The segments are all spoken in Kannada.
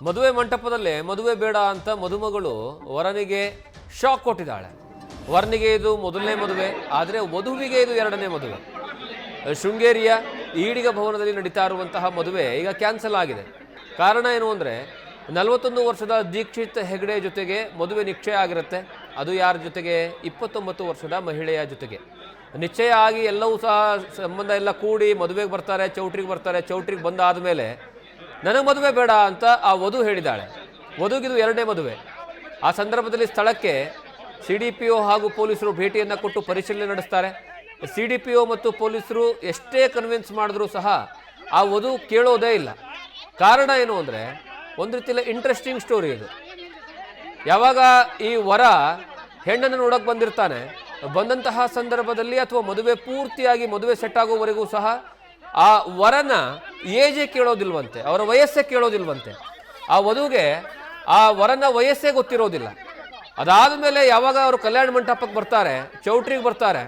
ಮದುವೆ ಮಂಟಪದಲ್ಲೇ ಮದುವೆ ಬೇಡ ಅಂತ ಮದುಮಗಳು ವರನಿಗೆ ಶಾಕ್ ಕೊಟ್ಟಿದ್ದಾಳೆ. ವರನಿಗೆ ಇದು ಮೊದಲನೇ ಮದುವೆ, ಆದರೆ ವಧುವಿಗೆ ಇದು ಎರಡನೇ ಮದುವೆ. ಶೃಂಗೇರಿಯ ಈಡಿಗ ಭವನದಲ್ಲಿ ನಡೀತಾ ಇರುವಂತಹ ಮದುವೆ ಈಗ ಕ್ಯಾನ್ಸಲ್ ಆಗಿದೆ. ಕಾರಣ ಏನು ಅಂದರೆ 41 ವರ್ಷದ ದೀಕ್ಷಿತ್ ಹೆಗ್ಡೆ ಜೊತೆಗೆ ಮದುವೆ ನಿಶ್ಚಯ ಆಗಿರುತ್ತೆ. ಅದು ಯಾರ ಜೊತೆಗೆ? 29 ವರ್ಷದ ಮಹಿಳೆಯ ಜೊತೆಗೆ ನಿಶ್ಚಯ ಆಗಿ ಎಲ್ಲವೂ ಸಹ ಸಂಬಂಧ ಎಲ್ಲ ಕೂಡಿ ಮದುವೆಗೆ ಬರ್ತಾರೆ, ಚೌಟ್ರಿಗೆ ಬರ್ತಾರೆ. ಚೌಟ್ರಿಗೆ ಬಂದಾದ ಮೇಲೆ ನನಗೆ ಮದುವೆ ಬೇಡ ಅಂತ ಆ ವಧು ಹೇಳಿದ್ದಾಳೆ. ವಧುಗಿದು ಎರಡನೇ ಮದುವೆ. ಆ ಸಂದರ್ಭದಲ್ಲಿ ಸ್ಥಳಕ್ಕೆ CDPO ಹಾಗೂ ಪೊಲೀಸರು ಭೇಟಿಯನ್ನು ಕೊಟ್ಟು ಪರಿಶೀಲನೆ ನಡೆಸ್ತಾರೆ. CDPO ಮತ್ತು ಪೊಲೀಸರು ಎಷ್ಟೇ ಕನ್ವಿನ್ಸ್ ಮಾಡಿದ್ರೂ ಸಹ ಆ ವಧು ಕೇಳೋದೇ ಇಲ್ಲ. ಕಾರಣ ಏನು ಅಂದರೆ, ಒಂದು ರೀತಿಯಲ್ಲಿ ಇಂಟ್ರೆಸ್ಟಿಂಗ್ ಸ್ಟೋರಿ ಇದು. ಯಾವಾಗ ಈ ವರ ಹೆಣ್ಣನ್ನು ನೋಡೋಕೆ ಬಂದಿರ್ತಾನೆ, ಬಂದಂತಹ ಸಂದರ್ಭದಲ್ಲಿ ಅಥವಾ ಮದುವೆ ಪೂರ್ತಿಯಾಗಿ ಮದುವೆ ಸೆಟ್ ಆಗೋವರೆಗೂ ಸಹ ಆ ವರನ ಏಜೇ ಕೇಳೋದಿಲ್ವಂತೆ, ಅವರ ವಯಸ್ಸೇ ಕೇಳೋದಿಲ್ವಂತೆ. ಆ ವಧುಗೆ ಆ ವರನ ವಯಸ್ಸೇ ಗೊತ್ತಿರೋದಿಲ್ಲ. ಅದಾದ ಮೇಲೆ ಯಾವಾಗ ಅವರು ಕಲ್ಯಾಣ ಮಂಟಪಕ್ಕೆ ಬರ್ತಾರೆ, ಚೌಟ್ರಿಗೆ ಬರ್ತಾರೆ,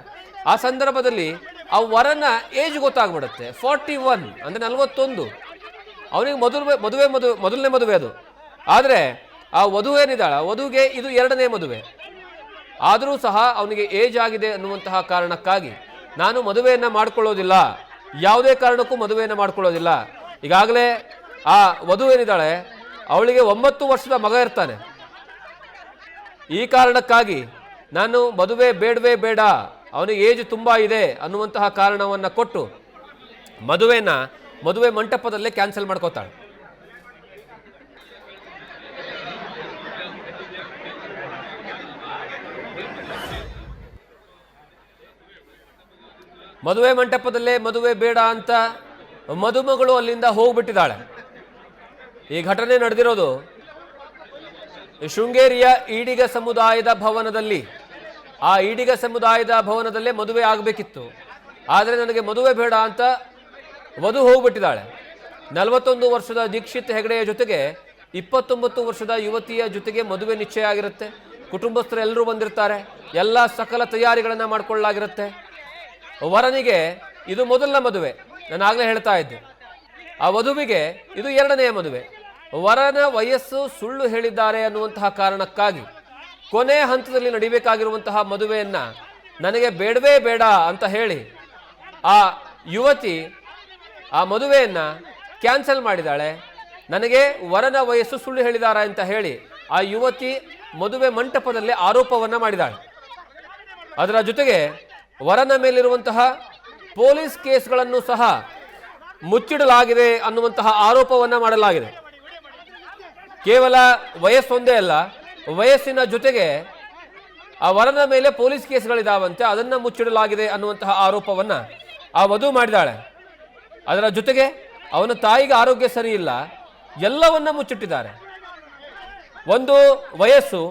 ಆ ಸಂದರ್ಭದಲ್ಲಿ ಆ ವರನ ಏಜ್ ಗೊತ್ತಾಗ್ಬಿಡುತ್ತೆ. 41 ಅಂದರೆ 41. ಅವನಿಗೆ ಮೊದಲನೇ ಮದುವೆ ಅದು. ಆದರೆ ಆ ವಧು ಏನಿದ್ದಾಳ, ವಧುಗೆ ಇದು ಎರಡನೇ ಮದುವೆ. ಆದರೂ ಸಹ ಅವನಿಗೆ ಏಜ್ ಆಗಿದೆ ಅನ್ನುವಂತಹ ಕಾರಣಕ್ಕಾಗಿ ನಾನು ಮದುವೆಯನ್ನು ಮಾಡ್ಕೊಳ್ಳೋದಿಲ್ಲ, ಯಾವುದೇ ಕಾರಣಕ್ಕೂ ಮದುವೆಯನ್ನು ಮಾಡ್ಕೊಳ್ಳೋದಿಲ್ಲ. ಈಗಾಗಲೇ ಆ ವಧು ಏನಿದ್ದಾಳೆ ಅವಳಿಗೆ 9 ವರ್ಷದ ಮಗ ಇರ್ತಾನೆ. ಈ ಕಾರಣಕ್ಕಾಗಿ ನಾನು ಮದುವೆ ಬೇಡವೇ ಬೇಡ, ಅವನಿಗೆ ಏಜ್ ತುಂಬ ಇದೆ ಅನ್ನುವಂತಹ ಕಾರಣವನ್ನು ಕೊಟ್ಟು ಮದುವೆ ಮಂಟಪದಲ್ಲೇ ಕ್ಯಾನ್ಸಲ್ ಮಾಡ್ಕೋತಾಳೆ. ಮದುವೆ ಮಂಟಪದಲ್ಲೇ ಮದುವೆ ಬೇಡ ಅಂತ ಮದುಮಗಳು ಅಲ್ಲಿಂದ ಹೋಗ್ಬಿಟ್ಟಿದ್ದಾಳೆ. ಈ ಘಟನೆ ನಡೆದಿರೋದು ಶೃಂಗೇರಿಯ ಈಡಿಗ ಸಮುದಾಯದ ಭವನದಲ್ಲಿ. ಆ ಈಡಿಗ ಸಮುದಾಯದ ಭವನದಲ್ಲೇ ಮದುವೆ ಆಗಬೇಕಿತ್ತು, ಆದರೆ ನನಗೆ ಮದುವೆ ಬೇಡ ಅಂತ ವಧು ಹೋಗ್ಬಿಟ್ಟಿದ್ದಾಳೆ. 41 ವರ್ಷದ ದೀಕ್ಷಿತ್ ಹೆಗ್ಡೆಯ ಜೊತೆಗೆ 29 ವರ್ಷದ ಯುವತಿಯ ಜೊತೆಗೆ ಮದುವೆ ನಿಶ್ಚಯ ಆಗಿರುತ್ತೆ. ಕುಟುಂಬಸ್ಥರು ಎಲ್ಲರೂ ಬಂದಿರ್ತಾರೆ, ಎಲ್ಲ ಸಕಲ ತಯಾರಿಗಳನ್ನು ಮಾಡಿಕೊಳ್ಳಲಾಗಿರುತ್ತೆ. ವರನಿಗೆ ಇದು ಮೊದಲನೇ ಮದುವೆ, ನಾನು ಆಗಲೇ ಹೇಳ್ತಾ ಇದ್ದೆ. ಆ ವಧುವಿಗೆ ಇದು ಎರಡನೆಯ ಮದುವೆ. ವರನ ವಯಸ್ಸು ಸುಳ್ಳು ಹೇಳಿದ್ದಾರೆ ಅನ್ನುವಂತಹ ಕಾರಣಕ್ಕಾಗಿ ಕೊನೆ ಹಂತದಲ್ಲಿ ನಡಿಬೇಕಾಗಿರುವಂತಹ ಮದುವೆಯನ್ನು ನನಗೆ ಬೇಡವೇ ಬೇಡ ಅಂತ ಹೇಳಿ ಆ ಯುವತಿ ಆ ಮದುವೆಯನ್ನು ಕ್ಯಾನ್ಸಲ್ ಮಾಡಿದ್ದಾಳೆ. ನನಗೆ ವರನ ವಯಸ್ಸು ಸುಳ್ಳು ಹೇಳಿದ್ದಾರೆ ಅಂತ ಹೇಳಿ ಆ ಯುವತಿ ಮದುವೆ ಮಂಟಪದಲ್ಲಿ ಆರೋಪವನ್ನು ಮಾಡಿದ್ದಾಳೆ. ಅದರ ಜೊತೆಗೆ ವರನ ಮೇಲಿರುವಂತಹ ಪೊಲೀಸ್ ಕೇಸ್ಗಳನ್ನು ಸಹ ಮುಚ್ಚಿಡಲಾಗಿದೆ ಅನ್ನುವಂತಹ ಆರೋಪವನ್ನು ಮಾಡಲಾಗಿದೆ. ಕೇವಲ ವಯಸ್ಸೊಂದೇ ಅಲ್ಲ, ವಯಸ್ಸಿನ ಜೊತೆಗೆ ಆ ವರನ ಮೇಲೆ ಪೊಲೀಸ್ ಕೇಸ್ಗಳಿದಾವಂತೆ, ಅದನ್ನು ಮುಚ್ಚಿಡಲಾಗಿದೆ ಅನ್ನುವಂತಹ ಆರೋಪವನ್ನು ಆ ವಧು ಮಾಡಿದ್ದಾಳೆ. ಅದರ ಜೊತೆಗೆ ಅವನ ತಾಯಿಗೆ ಆರೋಗ್ಯ ಸರಿ ಇಲ್ಲ, ಎಲ್ಲವನ್ನ ಮುಚ್ಚಿಟ್ಟಿದ್ದಾರೆ. ಒಂದು ವಯಸ್ಸು,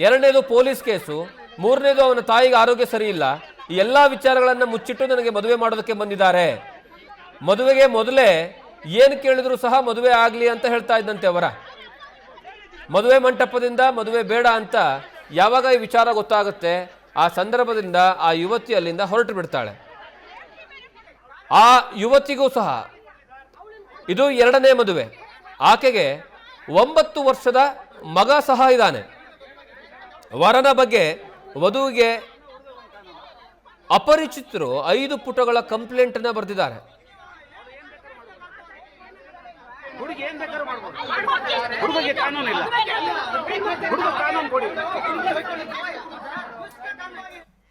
ಎರಡನೇದು ಪೊಲೀಸ್ ಕೇಸು, ಮೂರನೇದು ಅವನ ತಾಯಿಗೆ ಆರೋಗ್ಯ ಸರಿ ಇಲ್ಲ. ಈ ಎಲ್ಲ ವಿಚಾರಗಳನ್ನು ಮುಚ್ಚಿಟ್ಟು ನನಗೆ ಮದುವೆ ಮಾಡೋದಕ್ಕೆ ಬಂದಿದ್ದಾರೆ. ಮದುವೆಗೆ ಮೊದಲೇ ಏನು ಕೇಳಿದ್ರು ಸಹ ಮದುವೆ ಆಗಲಿ ಅಂತ ಹೇಳ್ತಾ ಇದ್ದಂತೆ ಅವರ. ಮದುವೆ ಮಂಟಪದಿಂದ ಮದುವೆ ಬೇಡ ಅಂತ ಯಾವಾಗ ಈ ವಿಚಾರ ಗೊತ್ತಾಗುತ್ತೆ, ಆ ಸಂದರ್ಭದಿಂದ ಆ ಯುವತಿ ಅಲ್ಲಿಂದ ಹೊರಟು ಬಿಡ್ತಾಳೆ. ಆ ಯುವತಿಗೂ ಸಹ ಇದು ಎರಡನೇ ಮದುವೆ. ಆಕೆಗೆ 9 ವರ್ಷದ ಮಗ ಸಹ ಇದ್ದಾನೆ. ವರನ ಬಗ್ಗೆ ವಧುವಿಗೆ ಅಪರಿಚಿತರು 5 ಪುಟಗಳ ಕಂಪ್ಲೇಂಟ್ ಅನ್ನ ಬರೆದಿದ್ದಾರೆ. ಹುಡುಗಿ ಏನ್ ಬೇಕಾದ್ರೂ ಮಾಡ್ಬೋದು, ಹುಡುಗಿಗೆ ಕಾನೂನು ಇಲ್ಲ, ಹುಡುಗ ಕಾನೂನು ಕೊಡಿ.